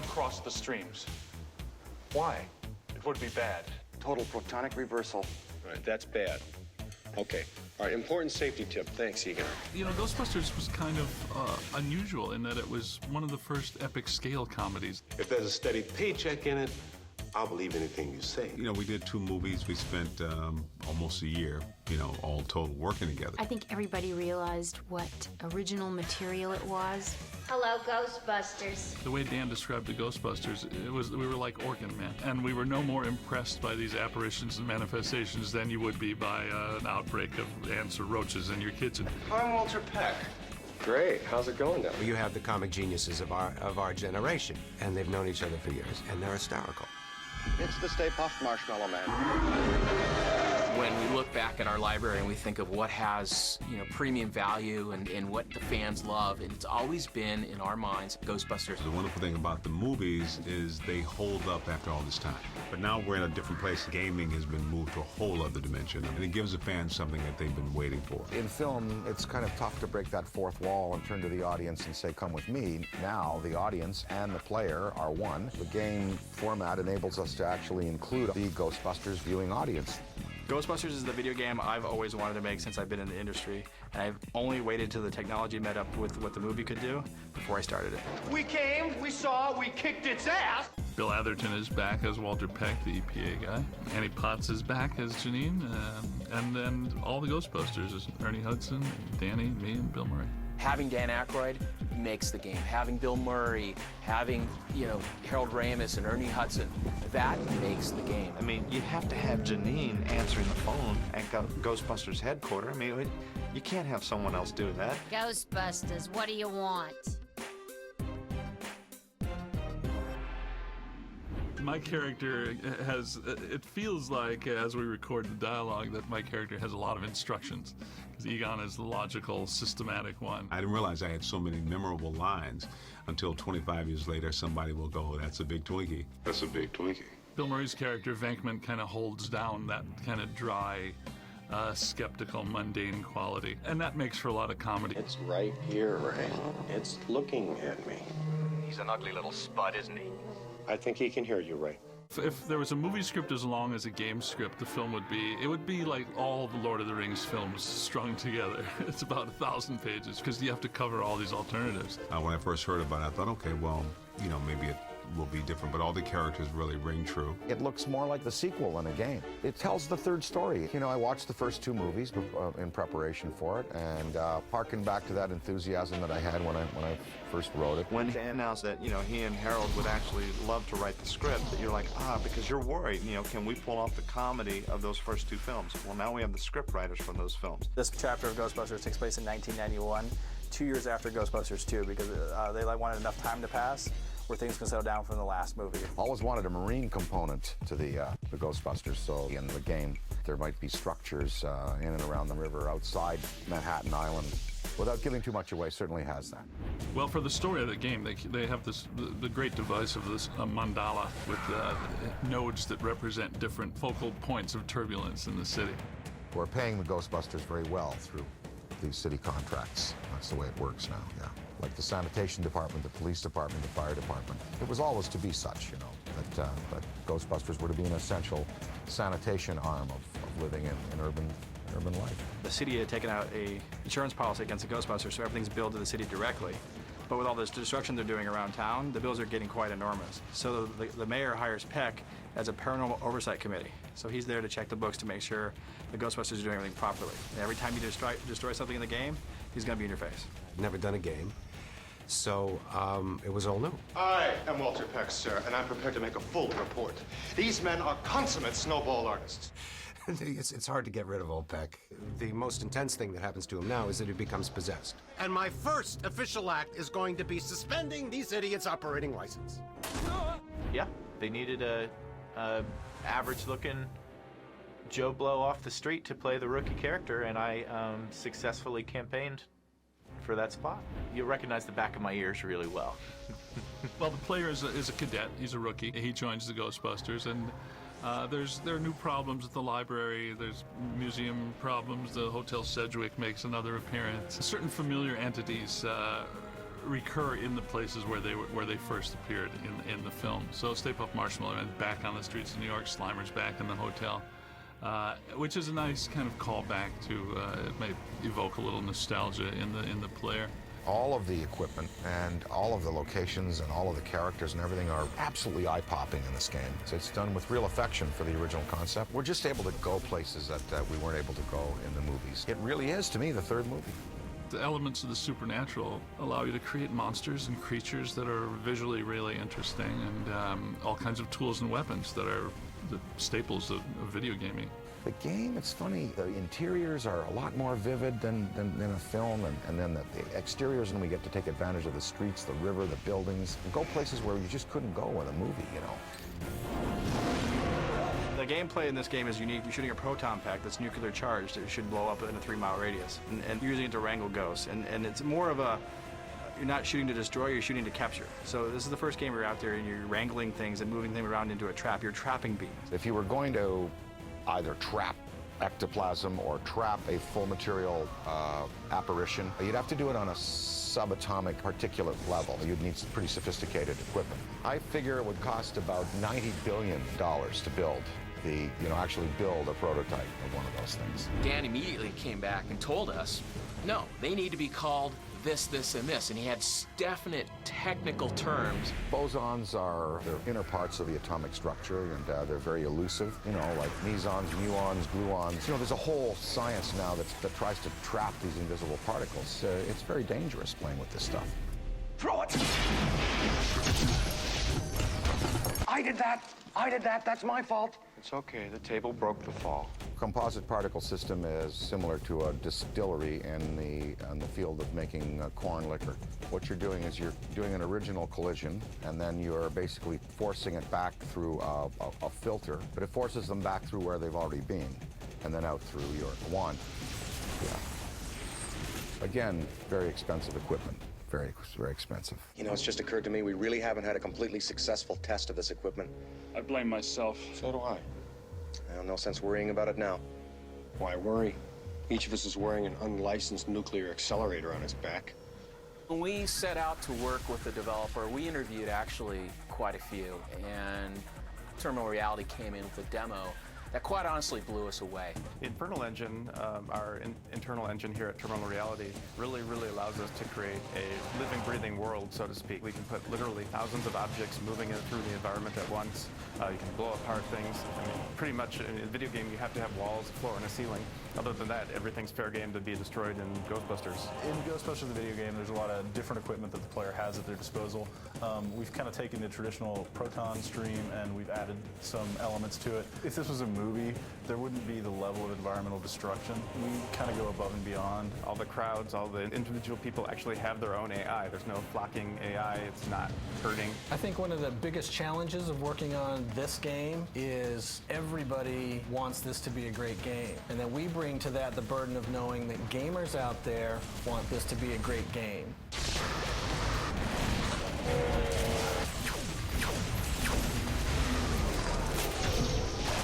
don't cross the streams. Why? It would be bad. Total protonic reversal. All right, that's bad. Okay. All right, important safety tip. Thanks, Egon. You know, Ghostbusters was kind of unusual in that it was one of the first epic scale comedies. If there's a steady paycheck in it, I'll believe anything you say. You know, we did 2 movies. We spent almost a year, you know, all total working together. I think everybody realized what original material it was. Hello, Ghostbusters. The way Dan described the Ghostbusters, we were like Organ Man, and we were no more impressed by these apparitions and manifestations than you would be by an outbreak of ants or roaches in your kitchen. I'm Walter Peck. Great. How's it going now? You have the comic geniuses of our generation, and they've known each other for years, and they're hysterical. It's the Stay Puft Marshmallow Man. When we look back at our library and we think of what has, you know, premium value and what the fans love, and it's always been in our minds Ghostbusters. The wonderful thing about the movies is they hold up after all this time. But now we're in a different place. Gaming has been moved to a whole other dimension, and it gives the fans something that they've been waiting for. In film, it's kind of tough to break that fourth wall and turn to the audience and say, come with me. Now, the audience and the player are one. The game format enables us to actually include the Ghostbusters viewing audience. Ghostbusters is the video game I've always wanted to make since I've been in the industry, and I've only waited till the technology met up with what the movie could do before I started it. We came, we saw, we kicked its ass. Bill Atherton is back as Walter Peck, the EPA guy. Annie Potts is back as Janine, and then all the Ghostbusters is Ernie Hudson, Danny, me, and Bill Murray. Having Dan Aykroyd makes the game. Having Bill Murray, having, you know, Harold Ramis and Ernie Hudson, that makes the game. I mean, you have to have Janine answering the phone at Ghostbusters headquarters. I mean, you can't have someone else do that. Ghostbusters, what do you want? My character has, it feels like, as we record the dialogue, that my character has a lot of instructions. Because Egon is the logical, systematic one. I didn't realize I had so many memorable lines until 25 years later somebody will go, that's a big Twinkie. That's a big Twinkie. Bill Murray's character, Venkman, kind of holds down that kind of dry, skeptical, mundane quality. And that makes for a lot of comedy. It's right here, Ray. It's looking at me. He's an ugly little spud, isn't he? I think he can hear you, Ray. If there was a movie script as long as a game script, the film would be like all the Lord of the Rings films strung together. It's about 1,000 pages because you have to cover all these alternatives. When I first heard about it, I thought, okay, well, you know, maybe it will be different, but all the characters really ring true. It looks more like the sequel than a game. It tells the third story. You know, I watched the first 2 movies in preparation for it, and harken back to that enthusiasm that I had when I first wrote it. When they announced that, you know, he and Harold would actually love to write the script, that you're like, because you're worried, you know, can we pull off the comedy of those first 2 films? Well, now we have the script writers from those films. This chapter of Ghostbusters takes place in 1991, 2 years after Ghostbusters 2, because they wanted enough time to pass where things can settle down from the last movie. Always wanted a marine component to the Ghostbusters, so in the game there might be structures in and around the river outside Manhattan Island. Without giving too much away, certainly has that. Well, for the story of the game, they have the great device of this mandala with nodes that represent different focal points of turbulence in the city. We're paying the Ghostbusters very well through these city contracts. That's the way it works now, yeah. Like the sanitation department, the police department, the fire department. It was always to be such, you know, that Ghostbusters were to be an essential sanitation arm of living in urban life. The city had taken out a insurance policy against the Ghostbusters, so everything's billed to the city directly. But with all this destruction they're doing around town, the bills are getting quite enormous. So the mayor hires Peck as a paranormal oversight committee. So he's there to check the books to make sure the Ghostbusters are doing everything properly. And every time you destroy something in the game, he's going to be in your face. Never done a game, so it was all new. I am Walter Peck, sir, and I'm prepared to make a full report. These men are consummate snowball artists. It's hard to get rid of old Peck. The most intense thing that happens to him now is that he becomes possessed. And my first official act is going to be suspending these idiots' operating license. Yeah, they needed a average-looking Joe Blow off the street to play the rookie character, and I successfully campaigned for that spot. You'll recognize the back of my ears really well. Well, the player is a cadet. He's a rookie. He joins the Ghostbusters, and there are new problems at the library. There's museum problems. The Hotel Sedgwick makes another appearance. Certain familiar entities recur in the places where they first appeared in the film. So Stay Puft Marshmallow Man back on the streets of New York, Slimer's back in the hotel, which is a nice kind of callback to it may evoke a little nostalgia in the player. All of the equipment and all of the locations and all of the characters and everything are absolutely eye-popping in this game. So it's done with real affection for the original concept. We're just able to go places that we weren't able to go in the movies. It really is, to me, the third movie. The elements of the supernatural allow you to create monsters and creatures that are visually really interesting, and all kinds of tools and weapons that are the staples of video gaming. The game, it's funny, the interiors are a lot more vivid than a film, and then the exteriors, and we get to take advantage of the streets, the river, the buildings, and go places where you just couldn't go in a movie, you know. The gameplay in this game is unique. You're shooting a proton pack that's nuclear charged. It should blow up in a 3-mile radius, and using it to wrangle ghosts. And it's more of a, you're not shooting to destroy, you're shooting to capture. So this is the first game where you're out there and you're wrangling things and moving them around into a trap. You're trapping beings. If you were going to either trap ectoplasm or trap a full material apparition, you'd have to do it on a subatomic particulate level. You'd need some pretty sophisticated equipment. I figure it would cost about $90 billion to build actually build a prototype of one of those things. Dan immediately came back and told us, no, they need to be called this, this, and this, and he had definite technical terms. Bosons are the inner parts of the atomic structure, and they're very elusive, like mesons, muons, gluons. There's a whole science now that tries to trap these invisible particles. It's very dangerous playing with this stuff. Throw it! I did that, that's my fault. It's okay, the table broke the fall. Composite particle system is similar to a distillery in the field of making corn liquor. What you're doing is you're doing an original collision, and then you're basically forcing it back through a filter, but it forces them back through where they've already been, and then out through your wand. Yeah. Again, very expensive equipment. Very, very expensive. It's just occurred to me we really haven't had a completely successful test of this equipment. I blame myself. So do I. Well, no sense worrying about it now. Why worry? Each of us is wearing an unlicensed nuclear accelerator on his back. When we set out to work with the developer, we interviewed actually quite a few, and Terminal Reality came in with a demo that quite honestly blew us away. The Infernal Engine, our internal engine here at Terminal Reality, really allows us to create a living, breathing world, so to speak. We can put literally thousands of objects moving in through the environment at once. You can blow apart things. I mean, pretty much in a video game, you have to have walls, a floor, and a ceiling. Other than that, everything's fair game to be destroyed in Ghostbusters. In Ghostbusters, the video game, there's a lot of different equipment that the player has at their disposal. We've kind of taken the traditional proton stream and we've added some elements to it. If this was a movie, there wouldn't be the level of environmental destruction. We kind of go above and beyond. All the crowds, all the individual people actually have their own AI. There's no flocking AI. It's not hurting. I think one of the biggest challenges of working on this game is everybody wants this to be a great game. And then we bring to that the burden of knowing that gamers out there want this to be a great game.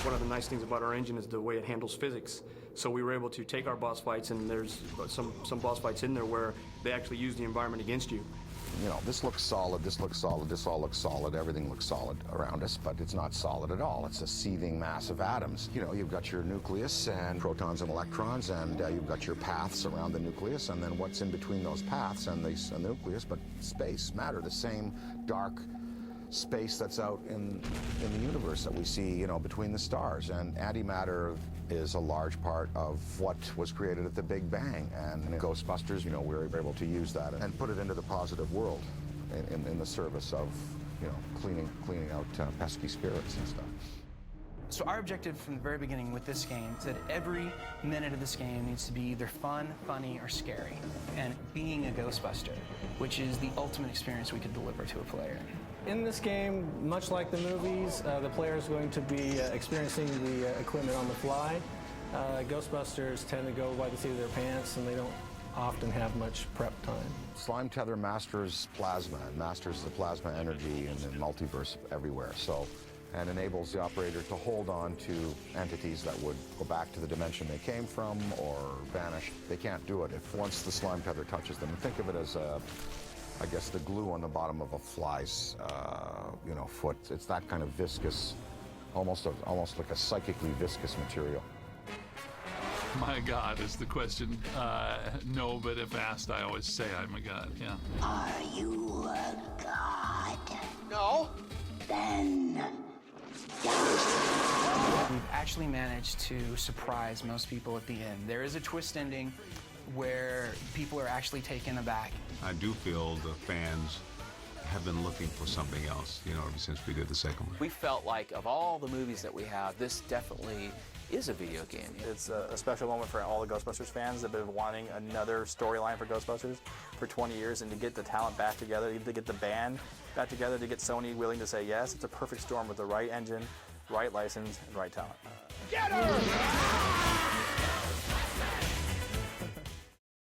One of the nice things about our engine is the way it handles physics. So we were able to take our boss fights, and there's some boss fights in there where they actually use the environment against you. This looks solid, this looks solid, this all looks solid, everything looks solid around us, but it's not solid at all. It's a seething mass of atoms. You've got your nucleus and protons and electrons, and you've got your paths around the nucleus, and then what's in between those paths and the nucleus, but space, matter, the same dark space that's out in the universe that we see, between the stars. And antimatter is a large part of what was created at the Big Bang. And in Ghostbusters, we were able to use that and put it into the positive world in the service of, cleaning out pesky spirits and stuff. So our objective from the very beginning with this game is that every minute of this game needs to be either fun, funny, or scary. And being a Ghostbuster, which is the ultimate experience we could deliver to a player. In this game, much like the movies, the player is going to be experiencing the equipment on the fly. Ghostbusters tend to go by the seat of their pants, and they don't often have much prep time. Slime Tether masters plasma and masters the plasma energy in the multiverse everywhere. And enables the operator to hold on to entities that would go back to the dimension they came from or vanish. They can't do it if once the slime tether touches them. Think of it as I guess, the glue on the bottom of a fly's, foot. It's that kind of viscous, almost like a psychically viscous material. My God is the question. No, but if asked, I always say I'm a god, yeah. Are you a god? No. Then We've actually managed to surprise most people at the end. There is a twist ending where people are actually taken aback. I do feel the fans have been looking for something else, ever since we did the second one. We felt like of all the movies that we have, this definitely is a video game. It's a special moment for all the Ghostbusters fans that have been wanting another storyline for Ghostbusters for 20 years, and to get the talent back together, to get the band back together, to get Sony willing to say yes, it's a perfect storm with the right engine, right license, and right talent. get her!